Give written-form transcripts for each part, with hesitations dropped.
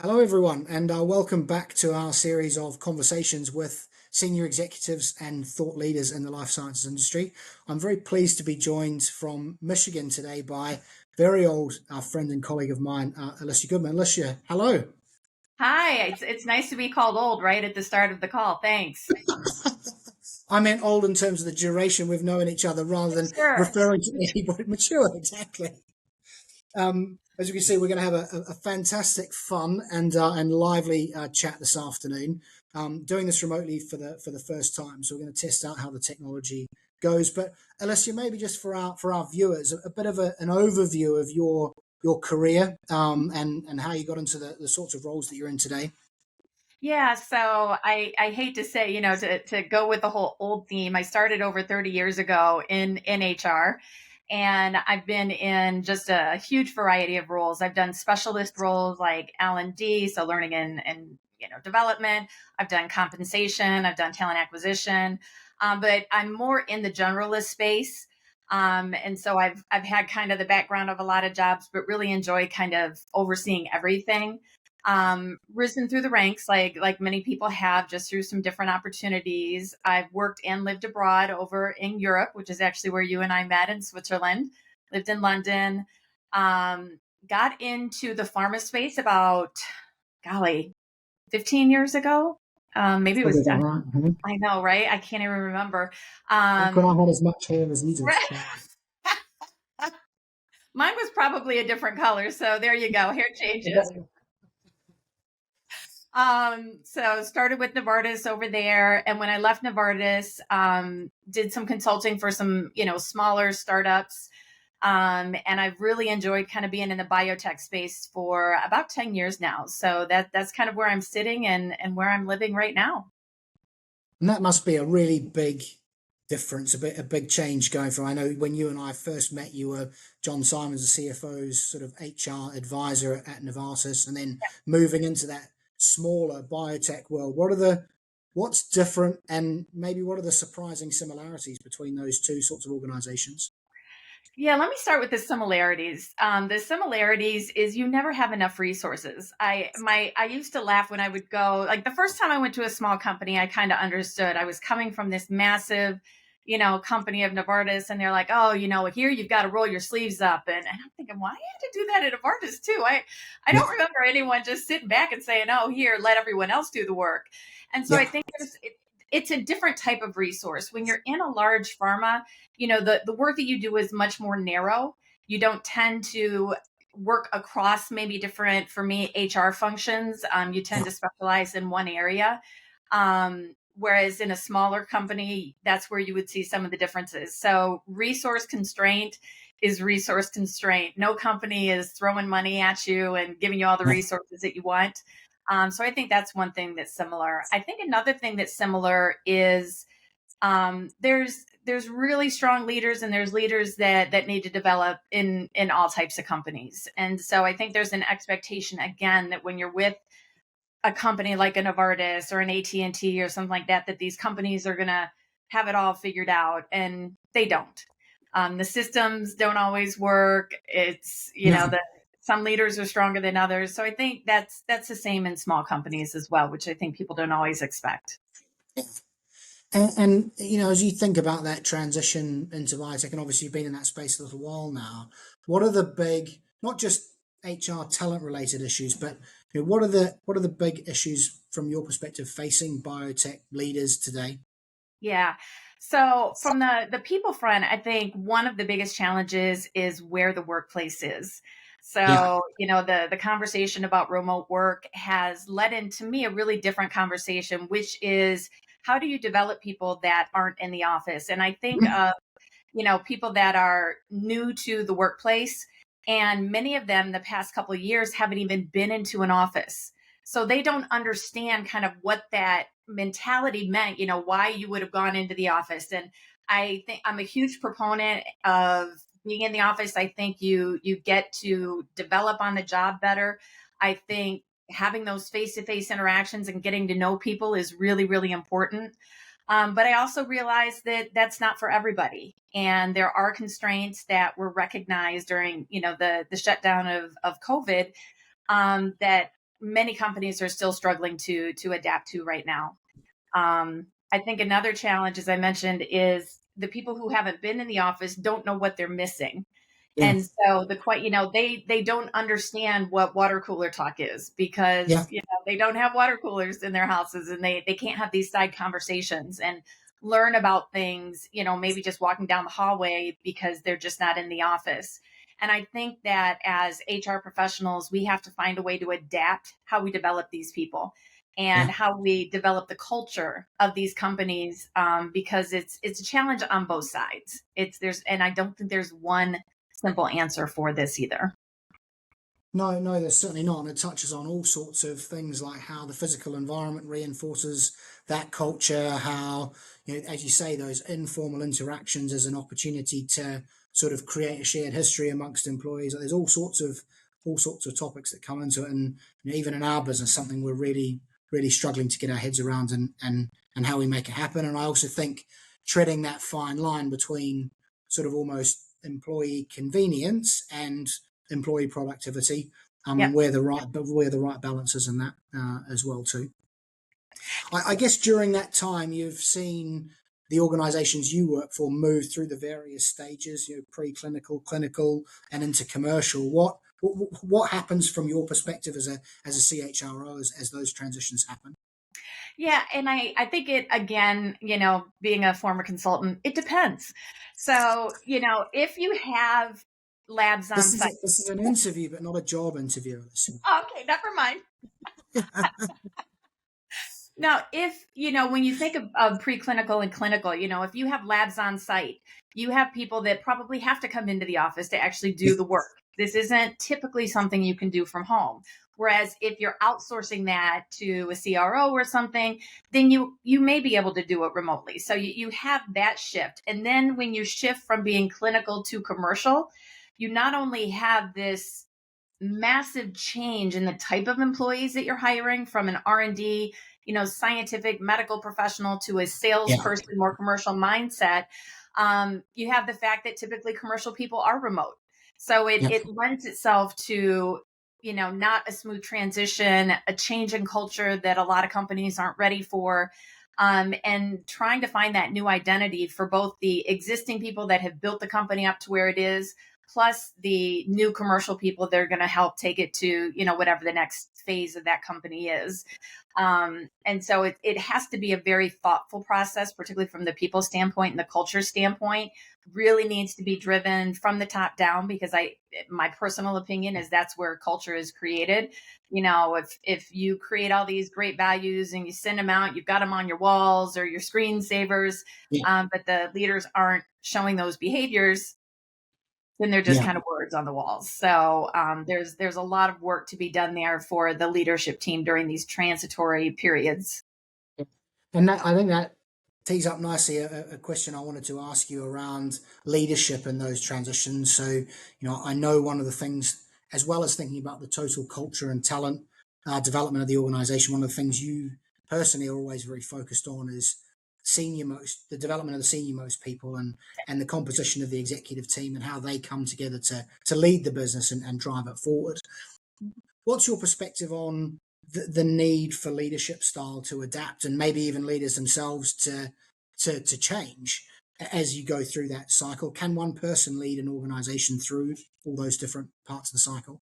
Hello, everyone, and welcome back to our series of conversations with senior executives and thought leaders in the life sciences industry. I'm very pleased to be joined from Michigan today by very old friend and colleague of mine, Alicia Goodman. Alicia, hello. Hi, it's nice to be called old right at the start of the call. Thanks. I meant old in terms of the duration we've known each other rather than Sure. referring to anybody mature, exactly. As you can see, we're going to have a fantastic, fun and lively chat this afternoon. Doing this remotely for the first time, so we're going to test out how the technology goes. But Alessia, maybe just for our viewers, a bit of an overview of your career and how you got into the sorts of roles that you're in today. Yeah, so I hate to say, to go with the whole old theme, I started over 30 years ago in HR, and I've been in just a huge variety of roles. I've done specialist roles like L&D, so learning and development. I've done compensation, I've done talent acquisition, but I'm more in the generalist space. And so I've had kind of the background of a lot of jobs, but really enjoy kind of overseeing everything. Risen through the ranks like many people have, just through some different opportunities. I've worked and lived abroad over in Europe, which is actually where you and I met, in Switzerland. Lived in London. um, got into the pharma space about, golly, 15 years ago. Maybe it Probably was, about right. Mhm. I know, right? I can't even remember. Back when um, I had as much hair as you do. Mine was probably a different color, so there you go, hair changes. So started with Novartis over there. And when I left Novartis, did some consulting for some, smaller startups. And I've really enjoyed kind of being in the biotech space for about 10 years now. So that's kind of where I'm sitting and where I'm living right now. And that must be a really big difference, a big change going from. I know when you and I first met, you were John Simons, the CFO's sort of HR advisor at Novartis, and then moving into that smaller biotech world. What's different, and maybe what are the surprising similarities between those two sorts of organizations? Yeah, let me start with the similarities. The similarities is you never have enough resources. I used to laugh when I would go, like, the first time I went to a small company, I kind of understood. I was coming from this massive, company of Novartis, and they're like, oh, here you've got to roll your sleeves up, and I'm thinking, why well, I had to do that at Novartis too? I Yeah, don't remember anyone just sitting back and saying, oh, here, let everyone else do the work. And so I yeah, think it's a different type of resource when you're in a large pharma. The work that you do is much more narrow. You don't tend to work across maybe different, for me, HR functions. You tend yeah, to specialize in one area. Whereas in a smaller company, that's where you would see some of the differences. So resource constraint is resource constraint. No company is throwing money at you and giving you all the yeah, resources that you want. So I think that's one thing that's similar. I think another thing that's similar is, there's really strong leaders, and there's leaders that need to develop in all types of companies. And so I think there's an expectation, again, that when you're with a company like a Novartis or an AT&T or something like that, that these companies are going to have it all figured out, and they don't. The systems don't always work. It's, yeah. some leaders are stronger than others. So I think that's the same in small companies as well, which I think people don't always expect. And as you think about that transition into biotech, and obviously you've been in that space a little while now, what are the big, not just HR talent related issues, but what are the big issues from your perspective facing biotech leaders today? Yeah. So from the people front, I think one of the biggest challenges is where the workplace is. Yeah, So, the conversation about remote work has led into me a really different conversation, which is, how do you develop people that aren't in the office? And I think people that are new to the workplace, and many of them the past couple of years haven't even been into an office. So they don't understand kind of what that mentality meant, why you would have gone into the office. And I think I'm a huge proponent of being in the office. I think you get to develop on the job better. I think having those face-to-face interactions and getting to know people is really, really important. But I also realized that that's not for everybody. And there are constraints that were recognized during, the shutdown of COVID, that many companies are still struggling to adapt to right now. I think another challenge, as I mentioned, is the people who haven't been in the office don't know what they're missing. Yeah. And so they don't understand what water cooler talk is, because Yeah. they don't have water coolers in their houses, and they can't have these side conversations and learn about things, maybe just walking down the hallway, because they're just not in the office. And I think that as HR professionals, we have to find a way to adapt how we develop these people and Yeah. how we develop the culture of these companies, because it's a challenge on both sides. And I don't think there's one simple answer for this either. No, no, there's certainly not. And it touches on all sorts of things like how the physical environment reinforces that culture, how, as you say, those informal interactions as an opportunity to sort of create a shared history amongst employees. There's all sorts of topics that come into it. And even in our business, something we're really, really struggling to get our heads around, and how we make it happen. And I also think treading that fine line between sort of almost employee convenience and employee productivity, and Yep. where the right balance is in that, as well too. I guess during that time you've seen the organizations you work for move through the various stages, preclinical, clinical, and into commercial. What happens from your perspective as a CHRO as those transitions happen? Yeah. And I think it, again, being a former consultant, it depends. So, if you have labs on site. This is an interview, but not a job interview, Alicia. Okay, never mind. Now, if, when you think of preclinical and clinical, if you have labs on site, you have people that probably have to come into the office to actually do Yeah. the work. This isn't typically something you can do from home. Whereas if you're outsourcing that to a CRO or something, then you may be able to do it remotely. So you have that shift. And then when you shift from being clinical to commercial, you not only have this massive change in the type of employees that you're hiring, from an R&D, scientific medical professional, to a Yeah. salesperson, more commercial mindset. You have the fact that typically commercial people are remote. So Yeah. it lends itself to, not a smooth transition, a change in culture that a lot of companies aren't ready for. And trying to find that new identity for both the existing people that have built the company up to where it is, plus the new commercial people that are going to help take it to, whatever the next phase of that company is. And so it has to be a very thoughtful process, particularly from the people standpoint and the culture standpoint. Really needs to be driven from the top down, because my personal opinion is that's where culture is created. If you create all these great values and you send them out, you've got them on your walls or your screensavers, Yeah. but the leaders aren't showing those behaviors, then they're just Yeah. kind of words on the walls. So there's a lot of work to be done there for the leadership team during these transitory periods. And I think that tees up nicely a question I wanted to ask you around leadership and those transitions. So, I know one of the things, as well as thinking about the total culture and talent, development of the organization, one of the things you personally are always very focused on is the development of the senior most people, and the composition of the executive team, and how they come together to lead the business and drive it forward. What's your perspective on the need for leadership style to adapt, and maybe even leaders themselves to change as you go through that cycle? Can one person lead an organization through all those different parts of the cycle?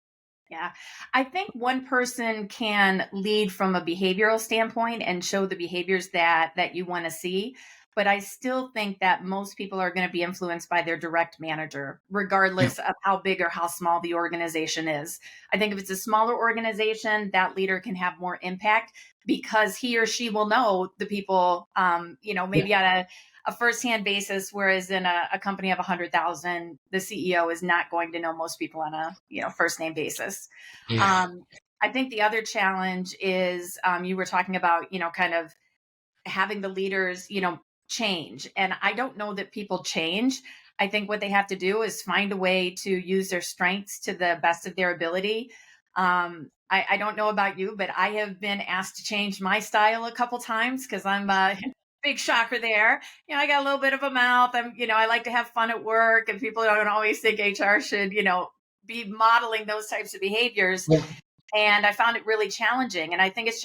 Yeah. I think one person can lead from a behavioral standpoint and show the behaviors that you want to see. But I still think that most people are going to be influenced by their direct manager, Yeah. regardless of how big or how small the organization is. I think if it's a smaller organization, that leader can have more impact, because he or she will know the people, Yeah. maybe on a firsthand basis, whereas in a company of 100,000, the CEO is not going to know most people on a first name basis. Yeah. Um, I think the other challenge is, you were talking about, kind of having the leaders, change. And I don't know that people change. I think what they have to do is find a way to use their strengths to the best of their ability. I don't know about you, but I have been asked to change my style a couple times, because I'm a big shocker there. I got a little bit of a mouth. I like to have fun at work, and people don't always think HR should, be modeling those types of behaviors. Yeah. And I found it really challenging. And I think it's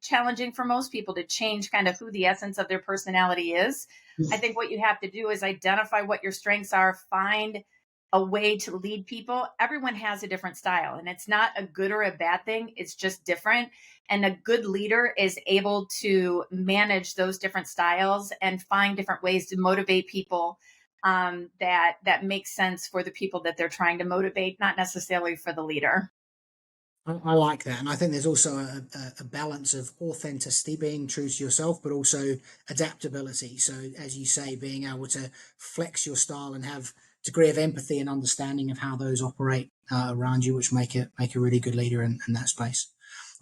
challenging for most people to change kind of who the essence of their personality is. I think what you have to do is identify what your strengths are, find a way to lead people. Everyone has a different style, and it's not a good or a bad thing. It's just different. And a good leader is able to manage those different styles and find different ways to motivate people, that makes sense for the people that they're trying to motivate, not necessarily for the leader. I like that. And I think there's also a balance of authenticity, being true to yourself, but also adaptability. So, as you say, being able to flex your style and have degree of empathy and understanding of how those operate around you, which make a really good leader in that space.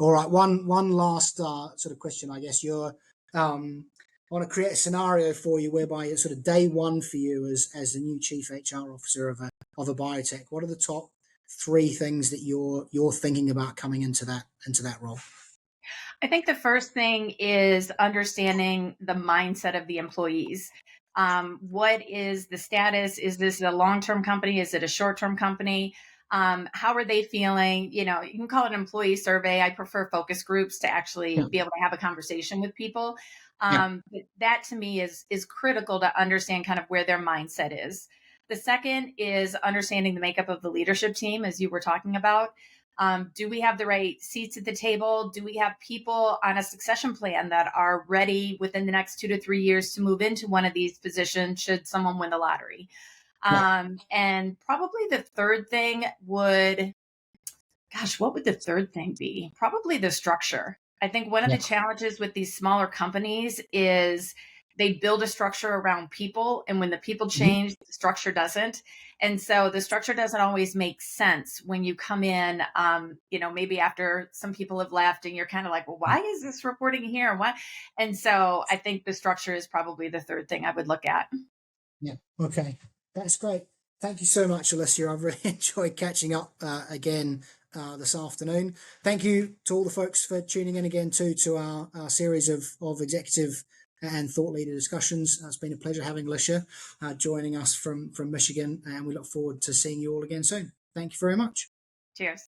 All right, one last sort of question. I guess I want to create a scenario for you whereby it's sort of day one for you as the new chief HR officer of a biotech. What are the top three things that you're thinking about coming into that role? I think the first thing is understanding the mindset of the employees. What is the status? Is this a long-term company? Is it a short-term company? How are they feeling? You know, you can call it an employee survey. I prefer focus groups to actually Yeah, be able to have a conversation with people. yeah, But that to me is critical to understand kind of where their mindset is. The second is understanding the makeup of the leadership team, as you were talking about. Do we have the right seats at the table? Do we have people on a succession plan that are ready within the next 2 to 3 years to move into one of these positions should someone win the lottery? yeah, And probably the third thing would, gosh, what would the third thing be? Probably the structure. I think one of yeah, the challenges with these smaller companies is they build a structure around people, and when the people mhm, change, the structure doesn't. And so the structure doesn't always make sense when you come in, maybe after some people have left and you're kind of like, well, why is this reporting here? And what? And so I think the structure is probably the third thing I would look at. yeah. Okay, that's great. Thank you so much, Alicia. I've really enjoyed catching up again this afternoon. Thank you to all the folks for tuning in again too to our series of executive and thought leader discussions. It's been a pleasure having Alicia joining us from Michigan, and we look forward to seeing you all again soon. Thank you very much. Cheers.